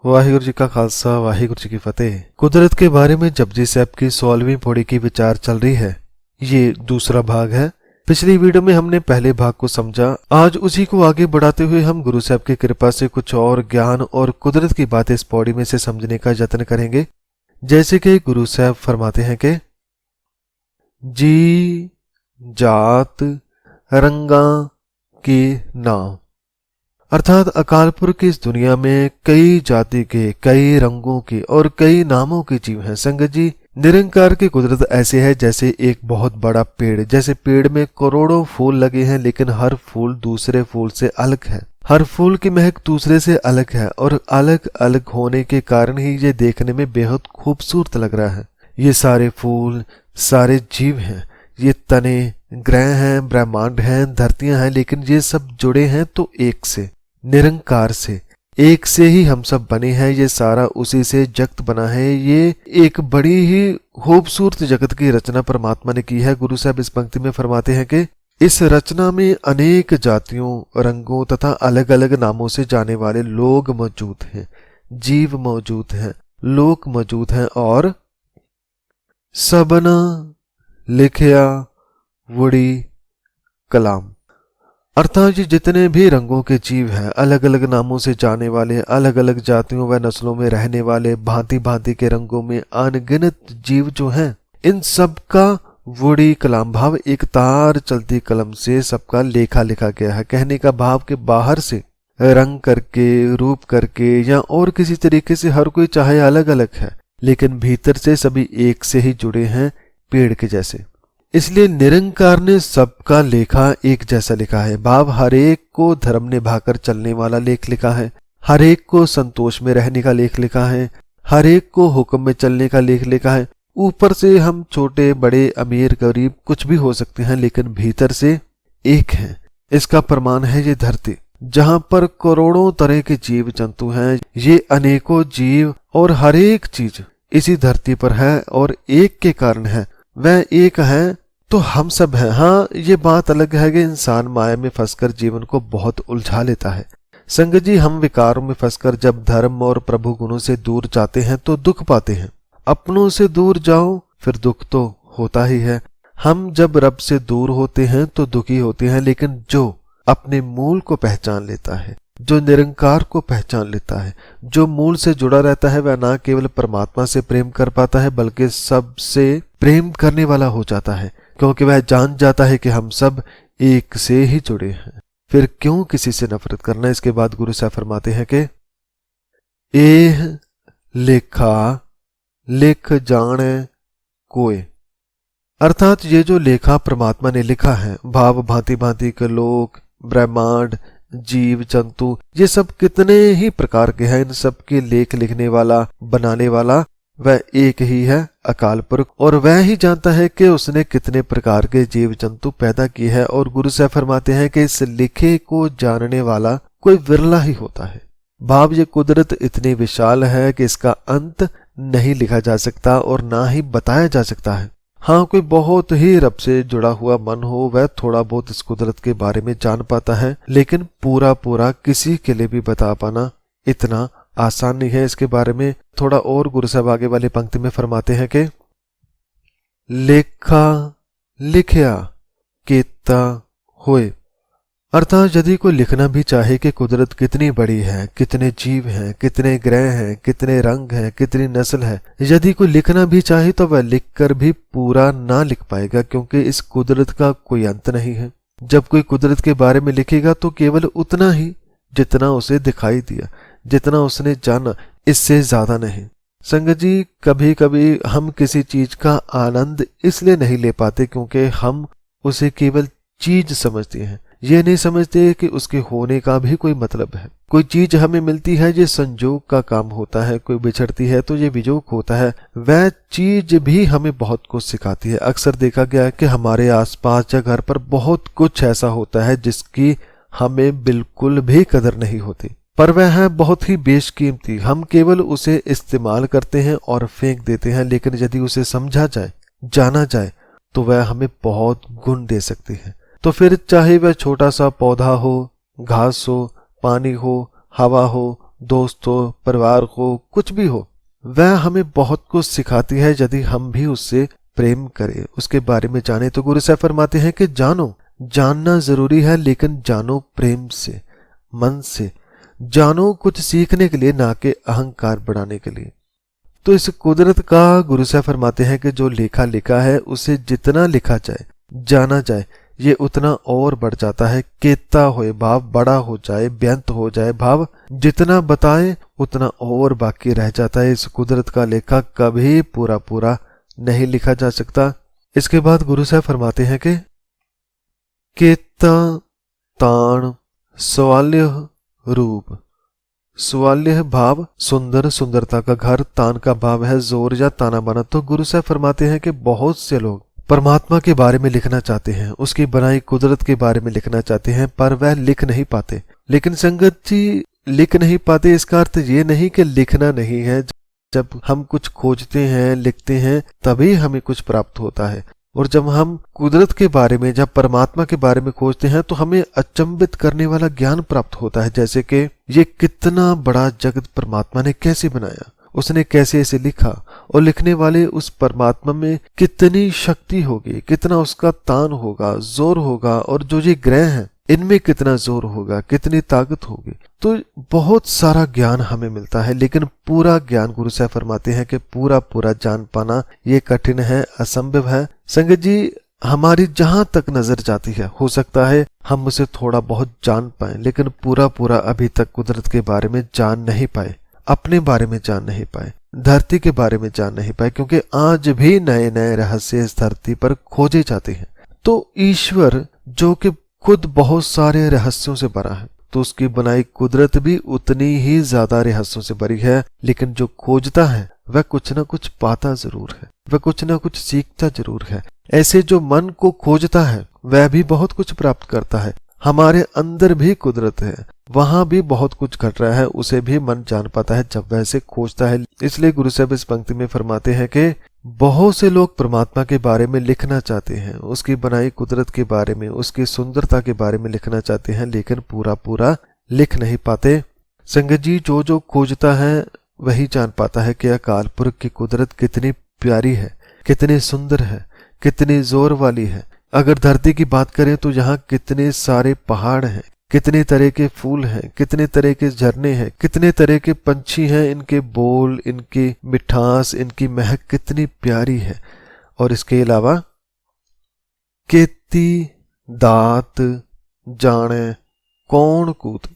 वाहिगुरु जी का खालसा वाहिगुरु जी की फतेह। कुदरत के बारे में जपजी साहब की 16वीं पौड़ी की विचार चल रही है। ये दूसरा भाग है। पिछली वीडियो में हमने पहले भाग को समझा। आज उसी को आगे बढ़ाते हुए हम गुरु साहब की कृपा से कुछ और ज्ञान और कुदरत की बातें इस पौड़ी में से समझने का यत्न करेंगे। जैसे कि गुरु साहब फरमाते हैं कि जी जात रंगा के नाम, अर्थात अकाल पुरख की इस दुनिया में कई जाति के, कई रंगों के और कई नामों के जीव हैं। संगत जी, निरंकार की कुदरत ऐसे है जैसे एक बहुत बड़ा पेड़। जैसे पेड़ में करोड़ों फूल लगे हैं, लेकिन हर फूल दूसरे फूल से अलग है। हर फूल की महक दूसरे से अलग है और अलग अलग होने के कारण ही ये देखने में बेहद खूबसूरत लग रहा है। ये सारे फूल, सारे जीव हैं, ये तने, ग्रह हैं, ब्रह्मांड हैं, धरतियां हैं, लेकिन ये सब जुड़े हैं तो एक से, निरंकार से। एक से ही हम सब बने हैं। ये सारा उसी से जगत बना है। ये एक बड़ी ही खूबसूरत जगत की रचना परमात्मा ने की है। गुरु साहब इस पंक्ति में फरमाते हैं कि इस रचना में अनेक जातियों, रंगों तथा अलग अलग नामों से जाने वाले लोग मौजूद हैं, जीव मौजूद हैं, लोक मौजूद हैं और सबना लिखया वुड़ी कलाम, अर्थात ये जितने भी रंगों के जीव हैं, अलग अलग नामों से जाने वाले, अलग अलग जातियों व नस्लों में रहने वाले, भांति भांति के रंगों में अनगिनत जीव जो हैं, इन सब का वुड़ी कलाम भाव एक तार चलती कलम से सबका लेखा लिखा गया है। कहने का भाव के बाहर से रंग करके, रूप करके या और किसी तरीके से हर कोई चाहे अलग अलग है, लेकिन भीतर से सभी एक से ही जुड़े हैं, पेड़ के जैसे। इसलिए निरंकार ने सबका लेखा एक जैसा लिखा है। भाव हर एक को धर्म निभाकर चलने वाला लेख लिखा है, हर एक को संतोष में रहने का लेख लिखा है, हर एक को हुक्म में चलने का लेख लिखा है। ऊपर से हम छोटे बड़े, अमीर गरीब कुछ भी हो सकते हैं, लेकिन भीतर से एक है। इसका प्रमाण है ये धरती, जहां पर करोड़ों तरह के जीव जंतु हैं। ये अनेकों जीव और हर एक चीज इसी धरती पर है और एक के कारण है। वह एक है तो हम सब हैं। हाँ, ये बात अलग है कि इंसान माया में फंसकर जीवन को बहुत उलझा लेता है। संगत जी, हम विकारों में फंसकर जब धर्म और प्रभु गुणों से दूर जाते हैं तो दुख पाते हैं। अपनों से दूर जाओ फिर दुख तो होता ही है। हम जब रब से दूर होते हैं तो दुखी होते हैं, लेकिन जो अपने मूल को पहचान लेता है, जो निरंकार को पहचान लेता है, जो मूल से जुड़ा रहता है, वह ना केवल परमात्मा से प्रेम कर पाता है बल्कि सबसे प्रेम करने वाला हो जाता है, क्योंकि वह जान जाता है कि हम सब एक से ही जुड़े हैं। फिर क्यों किसी से नफरत करना। इसके बाद गुरु साहब फरमाते हैं कि एह लेखा लिख जाने कोय, अर्थात ये जो लेखा परमात्मा ने लिखा है, भाव भांति भांति के लोग, ब्रह्मांड, जीव जंतु, ये सब कितने ही प्रकार के हैं, इन सब के लेख लिखने वाला, बनाने वाला वह एक ही है, अकाल पुरख। और वह ही जानता है कि उसने कितने प्रकार के जीव जंतु पैदा किए हैं। और गुरु साहब फरमाते हैं कि इस लिखे को जानने वाला कोई विरला ही होता है। भाव ये कुदरत इतनी विशाल है कि इसका अंत नहीं लिखा जा सकता और ना ही बताया जा सकता है। हाँ, कोई बहुत ही रब से जुड़ा हुआ मन हो, वह थोड़ा बहुत इस कुदरत के बारे में जान पाता है, लेकिन पूरा पूरा किसी के लिए भी बता पाना इतना आसान नहीं है। इसके बारे में थोड़ा और गुरु साहब आगे वाली पंक्ति में फरमाते हैं कि लेखा लिखया केता होए, अर्थात यदि कोई लिखना भी चाहे कि कुदरत कितनी बड़ी है, कितने जीव हैं, कितने ग्रह हैं, कितने रंग हैं, कितनी नस्ल है, यदि कोई लिखना भी चाहे तो वह लिखकर भी पूरा ना लिख पाएगा, क्योंकि इस कुदरत का कोई अंत नहीं है। जब कोई कुदरत के बारे में लिखेगा तो केवल उतना ही जितना उसे दिखाई दिया, जितना उसने जाना, इससे ज्यादा नहीं। संगत जी, कभी कभी हम किसी चीज का आनंद इसलिए नहीं ले पाते क्योंकि हम उसे केवल चीज समझते हैं, ये नहीं समझते कि उसके होने का भी कोई मतलब है। कोई चीज हमें मिलती है, ये संजोग का काम होता है, कोई बिछड़ती है तो ये विजोग होता है। वह चीज भी हमें बहुत कुछ सिखाती है। अक्सर देखा गया है कि हमारे आसपास या घर पर बहुत कुछ ऐसा होता है जिसकी हमें बिल्कुल भी कदर नहीं होती, पर वह है बहुत ही बेशकीमती। हम केवल उसे इस्तेमाल करते हैं और फेंक देते हैं, लेकिन यदि उसे समझा जाए, जाना जाए, तो वह हमें बहुत गुण दे सकती है। तो फिर चाहे वह छोटा सा पौधा हो, घास हो, पानी हो, हवा हो, दोस्त हो, परिवार हो, कुछ भी हो, वह हमें बहुत कुछ सिखाती है यदि हम भी उससे प्रेम करें, उसके बारे में जाने। तो गुरु साहब फरमाते हैं कि जानो, जानना जरूरी है लेकिन जानो प्रेम से, मन से जानो, कुछ सीखने के लिए, ना कि अहंकार बढ़ाने के लिए। तो इस कुदरत का गुरु साहब फरमाते हैं कि जो लेखा लिखा है उसे जितना लिखा जाए, जाना जाए, ये उतना और बढ़ जाता है। केता होए भाव, बड़ा हो जाए, बेअंत हो जाए भाव, जितना बताए उतना और बाकी रह जाता है। इस कुदरत का लेखा कभी पूरा पूरा नहीं लिखा जा सकता। इसके बाद गुरु साहब फरमाते हैं कि केता ताण सवाल्य रूप, सवाल्य भाव सुंदर, सुंदरता का घर, तान का भाव है जोर या ताना बाना। तो गुरु साहब फरमाते हैं कि बहुत से लोग परमात्मा के बारे में लिखना चाहते हैं, उसकी बनाई कुदरत के बारे में लिखना चाहते हैं, पर वह लिख नहीं पाते। लेकिन संगत जी, लिख नहीं पाते इसका अर्थ ये नहीं कि लिखना नहीं है। जब हम कुछ खोजते हैं, लिखते हैं, तभी हमें कुछ प्राप्त होता है। और जब हम कुदरत के बारे में, जब परमात्मा के बारे में खोजते हैं, तो हमें अचंभित करने वाला ज्ञान प्राप्त होता है। जैसे कि ये कितना बड़ा जगत परमात्मा ने कैसे बनाया, उसने कैसे इसे लिखा, और लिखने वाले उस परमात्मा में कितनी शक्ति होगी, कितना उसका तान होगा, जोर होगा, और जो ये ग्रह हैं इनमें कितना जोर होगा, कितनी ताकत होगी। तो बहुत सारा ज्ञान हमें मिलता है, लेकिन पूरा ज्ञान गुरु साहब फरमाते हैं कि पूरा पूरा जान पाना ये कठिन है, असंभव है। संगत जी, हमारी जहां तक नजर जाती है, हो सकता है हम उसे थोड़ा बहुत जान पाए, लेकिन पूरा पूरा अभी तक कुदरत के बारे में जान नहीं पाए, अपने बारे में जान नहीं पाए, धरती के बारे में जान नहीं पाए, क्योंकि आज भी नए नए रहस्य इस धरती पर खोजे जाते हैं। तो ईश्वर जो कि खुद बहुत सारे रहस्यों से भरा है, तो उसकी बनाई कुदरत भी उतनी ही ज्यादा रहस्यों से भरी है। लेकिन जो खोजता है वह कुछ ना कुछ पाता जरूर है, वह कुछ ना कुछ सीखता जरूर है। ऐसे जो मन को खोजता है वह भी बहुत कुछ प्राप्त करता है। हमारे अंदर भी कुदरत है, वहां भी बहुत कुछ घट रहा है, उसे भी मन जान पाता है जब वह इसे खोजता है। इसलिए गुरु साहब इस पंक्ति में फरमाते हैं कि बहुत से लोग परमात्मा के बारे में लिखना चाहते हैं, उसकी बनाई कुदरत के बारे में, उसकी सुंदरता के बारे में लिखना चाहते हैं, लेकिन पूरा पूरा लिख नहीं पाते। संगत जी, जो जो खोजता है वही जान पाता है कि अकाल पुरख की कुदरत कितनी प्यारी है, कितनी सुंदर है, कितनी जोर वाली है। अगर धरती की बात करें तो यहाँ कितने सारे पहाड़ हैं, कितने तरह के फूल हैं, कितने तरह के झरने हैं, कितने तरह के पंछी हैं, इनके बोल, इनकी मिठास, इनकी महक कितनी प्यारी है। और इसके अलावा केती दात जाने कौन कूत,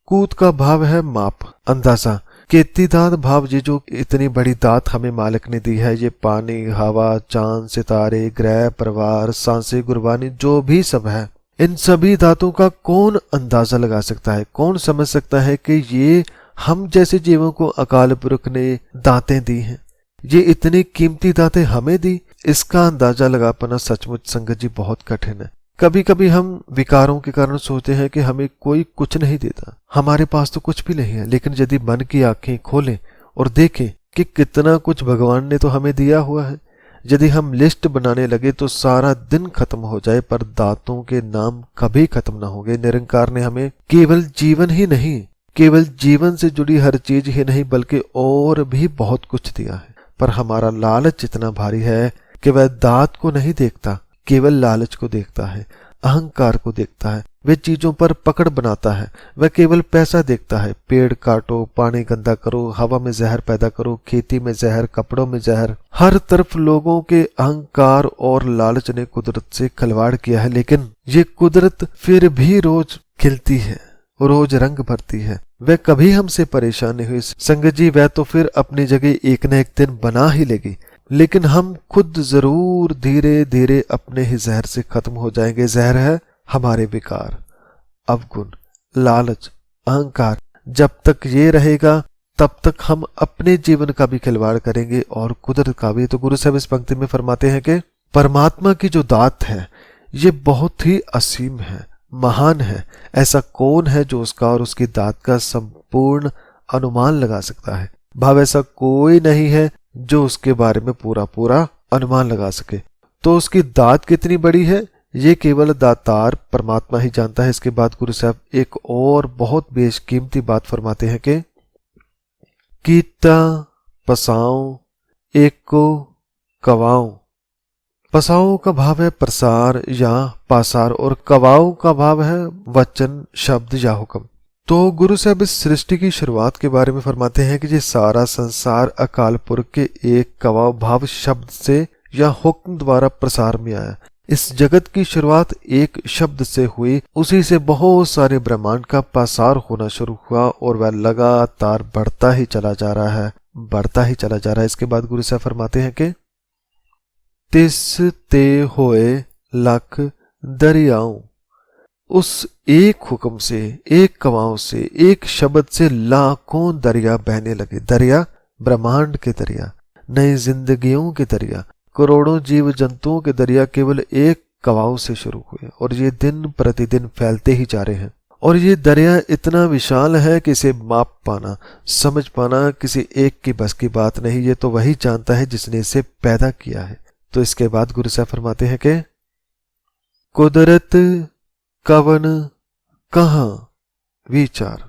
कूत का भाव है माप, अंदाजा। केती दात भाव, ये जो इतनी बड़ी दात हमें मालिक ने दी है, ये पानी, हवा, चांद, सितारे, ग्रह, परिवार, सांसें, गुरबानी, जो भी सब है, इन सभी दातों का कौन अंदाजा लगा सकता है, कौन समझ सकता है कि ये हम जैसे जीवों को अकाल पुरख ने दातें दी हैं, ये इतनी कीमती दातें हमें दी। इसका अंदाजा लगा पाना सचमुच संगत जी बहुत कठिन है। कभी कभी हम विकारों के कारण सोचते हैं कि हमें कोई कुछ नहीं देता, हमारे पास तो कुछ भी नहीं है। लेकिन यदि मन की आंखें खोलें और देखें कि कितना कुछ भगवान ने तो हमें दिया हुआ है, यदि हम लिस्ट बनाने लगे तो सारा दिन खत्म हो जाए, पर दातों के नाम कभी खत्म ना होंगे। निरंकार ने हमें केवल जीवन ही नहीं, केवल जीवन से जुड़ी हर चीज ही नहीं, बल्कि और भी बहुत कुछ दिया है। पर हमारा लालच इतना भारी है कि वह दात को नहीं देखता, केवल लालच को देखता है, अहंकार को देखता है, वे चीजों पर पकड़ बनाता है, वह केवल पैसा देखता है। पेड़ काटो, पानी गंदा करो, हवा में जहर पैदा करो, खेती में जहर, कपड़ों में जहर, हर तरफ लोगों के अहंकार और लालच ने कुदरत से खिलवाड़ किया है। लेकिन ये कुदरत फिर भी रोज खिलती है, रोज रंग भरती है, वह कभी हमसे परेशान नहीं हुई। संगत जी, वह तो फिर अपनी जगह एक न एक दिन बना ही लेगी, लेकिन हम खुद जरूर धीरे धीरे अपने ही जहर से खत्म हो जाएंगे। जहर है हमारे विकार, अवगुण, लालच, अहंकार। जब तक ये रहेगा तब तक हम अपने जीवन का भी खिलवाड़ करेंगे और कुदरत का भी। तो गुरु साहब इस पंक्ति में फरमाते हैं कि परमात्मा की जो दात है ये बहुत ही असीम है, महान है। ऐसा कौन है जो उसका और उसकी दात का संपूर्ण अनुमान लगा सकता है। भाव ऐसा कोई नहीं है जो उसके बारे में पूरा पूरा अनुमान लगा सके। तो उसकी दात कितनी बड़ी है ये केवल दातार परमात्मा ही जानता है। इसके बाद गुरु साहब एक और बहुत बेशकीमती बात फरमाते हैं कि कीता पसाओ एक को कवाओ। पसाओ का भाव है प्रसार या पासार और कवाओ का भाव है वचन, शब्द या हुक्म। तो गुरु साहब इस सृष्टि की शुरुआत के बारे में फरमाते हैं कि ये सारा संसार अकाल पुरख के एक कवाओ भाव शब्द से या हुक्म द्वारा प्रसार में आया। इस जगत की शुरुआत एक शब्द से हुई, उसी से बहुत सारे ब्रह्मांड का पासार होना शुरू हुआ और वह लगातार बढ़ता ही चला जा रहा है, बढ़ता ही चला जा रहा है। इसके बाद गुरु साहब फरमाते हैं कि तिस ते होए लख दरियाओं। उस एक हुक्म से, एक कवाओं से, एक शब्द से लाखों दरिया बहने लगे। दरिया ब्रह्मांड के दरिया, नई जिंदगियों के दरिया, करोड़ों जीव जंतुओं के दरिया केवल एक कवाओं से शुरू हुए और ये दिन प्रतिदिन फैलते ही जा रहे हैं। और ये दरिया इतना विशाल है कि इसे माप पाना, समझ पाना किसी एक की बस की बात नहीं। ये तो वही जानता है जिसने इसे पैदा किया है। तो इसके बाद गुरु साहब फरमाते हैं कि कुदरत कवन कहां विचार,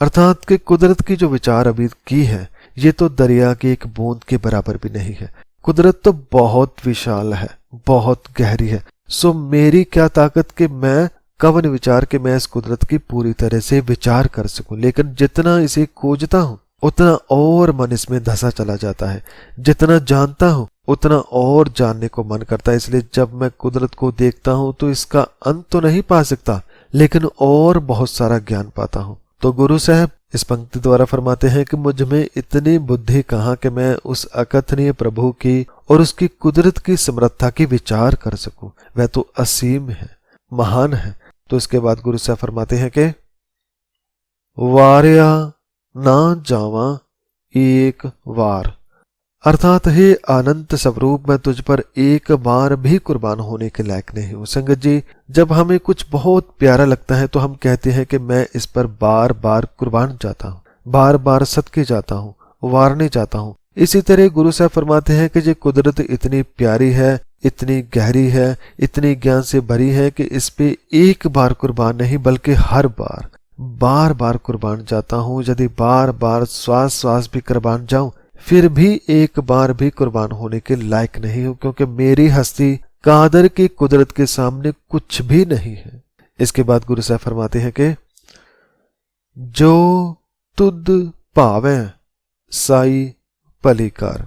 अर्थात कि कुदरत की जो विचार अभी की है ये तो दरिया की एक बूंद के बराबर भी नहीं है। कुदरत तो बहुत विशाल है, बहुत गहरी है। सो मेरी क्या ताकत कि मैं कवन विचार के मैं इस कुदरत की पूरी तरह से विचार कर सकूं। लेकिन जितना इसे खोजता हूं उतना और मन इसमें धंसा चला जाता है, जितना जानता हूं उतना और जानने को मन करता है। इसलिए जब मैं कुदरत को देखता हूं तो इसका अंत तो नहीं पा सकता, लेकिन और बहुत सारा ज्ञान पाता हूं। तो गुरु साहब इस पंक्ति द्वारा फरमाते हैं कि मुझ में इतनी बुद्धि कहाँ कि मैं उस अकथनीय प्रभु की और उसकी कुदरत की समर्थता की विचार कर सकूं। वह तो असीम है, महान है। तो इसके बाद गुरु साहब फरमाते हैं कि वार्या ना जावा एक वार, अर्थात हे अनंत स्वरूप मैं तुझ पर एक बार भी कुर्बान होने के लायक नहीं हूं। संगत जी, जब हमें कुछ बहुत प्यारा लगता है तो हम कहते हैं कि मैं इस पर बार बार कुर्बान जाता हूं, बार बार सदके जाता हूं, वारने जाता हूं। इसी तरह गुरु साहब फरमाते हैं कि ये कुदरत इतनी प्यारी है, इतनी गहरी है, इतनी ज्ञान से भरी है कि इस पे एक बार कुर्बान नहीं बल्कि हर बार बार बार कुर्बान जाता हूं। यदि बार बार श्वास श्वास भी कुर्बान जाऊं फिर भी एक बार भी कुर्बान होने के लायक नहीं हूं, क्योंकि मेरी हस्ती कादर की कुदरत के सामने कुछ भी नहीं है। इसके बाद गुरु साहब फरमाते हैं कि जो तुद भावे साई पलीकार,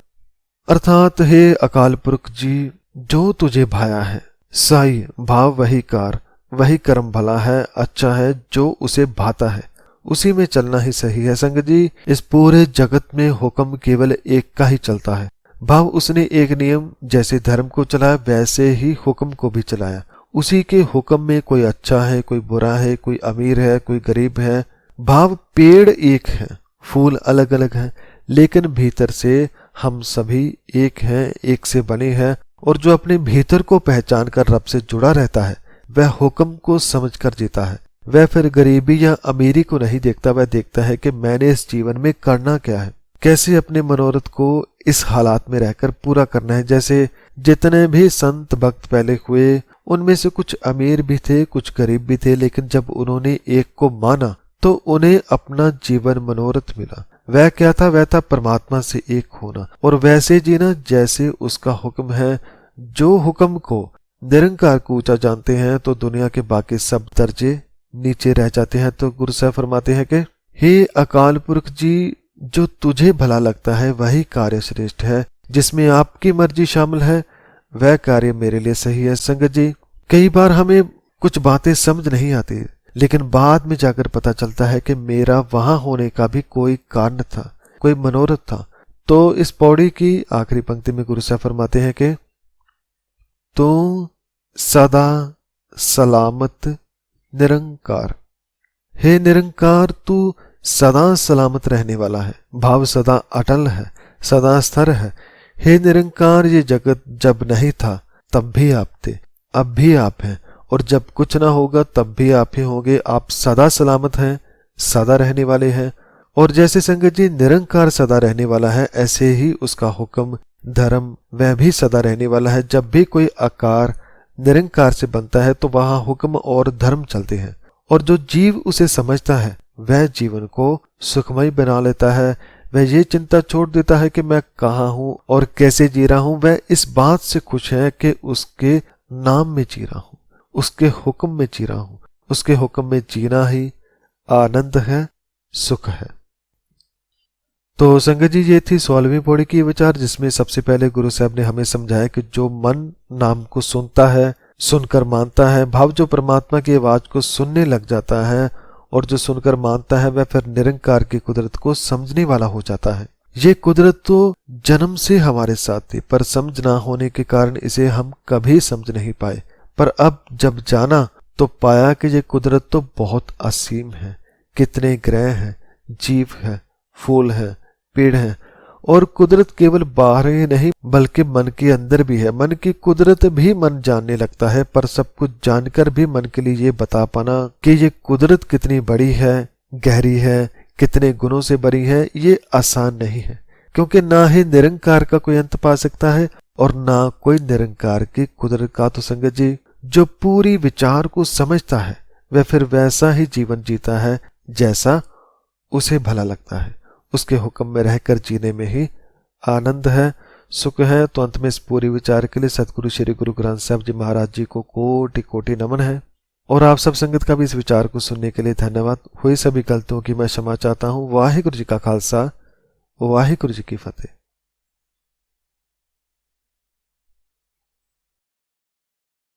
अर्थात हे अकाल पुरख जी, जो तुझे भाया है, साई भाव वही कार, वही कर्म भला है, अच्छा है, जो उसे भाता है उसी में चलना ही सही है। संगत जी, इस पूरे जगत में हुक्म केवल एक का ही चलता है। भाव उसने एक नियम जैसे धर्म को चलाया वैसे ही हुक्म को भी चलाया। उसी के हुक्म में कोई अच्छा है, कोई बुरा है, कोई अमीर है, कोई गरीब है। भाव पेड़ एक है, फूल अलग अलग हैं, लेकिन भीतर से हम सभी एक हैं, एक से बने हैं। और जो अपने भीतर को पहचान कर रब से जुड़ा रहता है वह हुक्म को समझ कर जीता है। वह फिर गरीबी या अमीरी को नहीं देखता, वह देखता है कि मैंने इस जीवन में करना क्या है, कैसे अपने मनोरथ को इस हालात में रहकर पूरा करना है। जैसे जितने भी संत भक्त पहले हुए उनमें से कुछ अमीर भी थे, कुछ गरीब भी थे, लेकिन जब उन्होंने एक को माना तो उन्हें अपना जीवन मनोरथ मिला। वह क्या था? वह था परमात्मा से एक होना और वैसे जीना जैसे उसका हुक्म है। जो हुक्म को निरंकार को ऊंचा जानते हैं तो दुनिया के बाकी सब दर्जे नीचे रह जाते हैं। तो गुरु साहब फरमाते हैं कि हे अकाल पुरख जी, जो तुझे भला लगता है वही कार्य श्रेष्ठ है, जिसमें आपकी मर्जी शामिल है वह कार्य मेरे लिए सही है। संगत जी, कई बार हमें कुछ बातें समझ नहीं आती, लेकिन बाद में जाकर पता चलता है कि मेरा वहां होने का भी कोई कारण था, कोई मनोरथ था। तो इस पौड़ी की आखिरी पंक्ति में गुरु साहब फरमाते हैं कि तू सदा सलामत निरंकार, हे निरंकार तू सदा सलामत रहने वाला है। भाव सदा अटल है, सदा स्थिर है। हे निरंकार, ये जगत जब नहीं था तब भी आप थे, अब भी आप हैं, और जब कुछ ना होगा तब भी आप ही होंगे। आप सदा सलामत हैं, सदा रहने वाले हैं। और जैसे संगत जी निरंकार सदा रहने वाला है, ऐसे ही उसका हुक्म धर्म वह भी सदा रहने वाला है। जब भी कोई आकार निरंकार से बनता है तो वहां हुक्म और धर्म चलते हैं, और जो जीव उसे समझता है वह जीवन को सुखमय बना लेता है। वह ये चिंता छोड़ देता है कि मैं कहाँ हूं और कैसे जी रहा हूं। वह इस बात से खुश है कि उसके नाम में जी रहा हूं, उसके हुक्म में जी रहा हूं। उसके हुक्म में जीना ही आनंद है, सुख है। तो संगत जी, ये थी 16वीं पौड़ी की विचार, जिसमें सबसे पहले गुरु साहब ने हमें समझाया कि जो मन नाम को सुनता है, सुनकर मानता है, भाव जो परमात्मा की आवाज को सुनने लग जाता है और जो सुनकर मानता है, वह फिर निरंकार की कुदरत को समझने वाला हो जाता है। ये कुदरत तो जन्म से हमारे साथ थी, पर समझ ना होने के कारण इसे हम कभी समझ नहीं पाए। पर अब जब जाना तो पाया कि ये कुदरत तो बहुत असीम है। कितने ग्रह हैं, जीव है, फूल है, पेड़ है, और कुदरत केवल बाहर ही नहीं बल्कि मन के अंदर भी है। मन की कुदरत भी मन जानने लगता है, पर सब कुछ जानकर भी मन के लिए ये बता पाना कि ये कुदरत कितनी बड़ी है, गहरी है, कितने गुणों से भरी है, ये आसान नहीं है। क्योंकि ना ही निरंकार का कोई अंत पा सकता है और ना कोई निरंकार की कुदरत का। तो संगत जी, जो पूरी विचार को समझता है वह फिर वैसा ही जीवन जीता है जैसा उसे भला लगता है। उसके हुक्म में रहकर जीने में ही आनंद है, सुख है। तो अंत में इस पूरी विचार के लिए सतगुरु श्री गुरु ग्रंथ साहब जी महाराज जी को कोटि कोटि नमन है। और आप सब संगत का भी इस विचार को सुनने के लिए धन्यवाद। हुई सभी गलतियों की मैं क्षमा चाहता हूँ। वाहिगुरु जी का खालसा, वाहिगुरु जी की फतेह।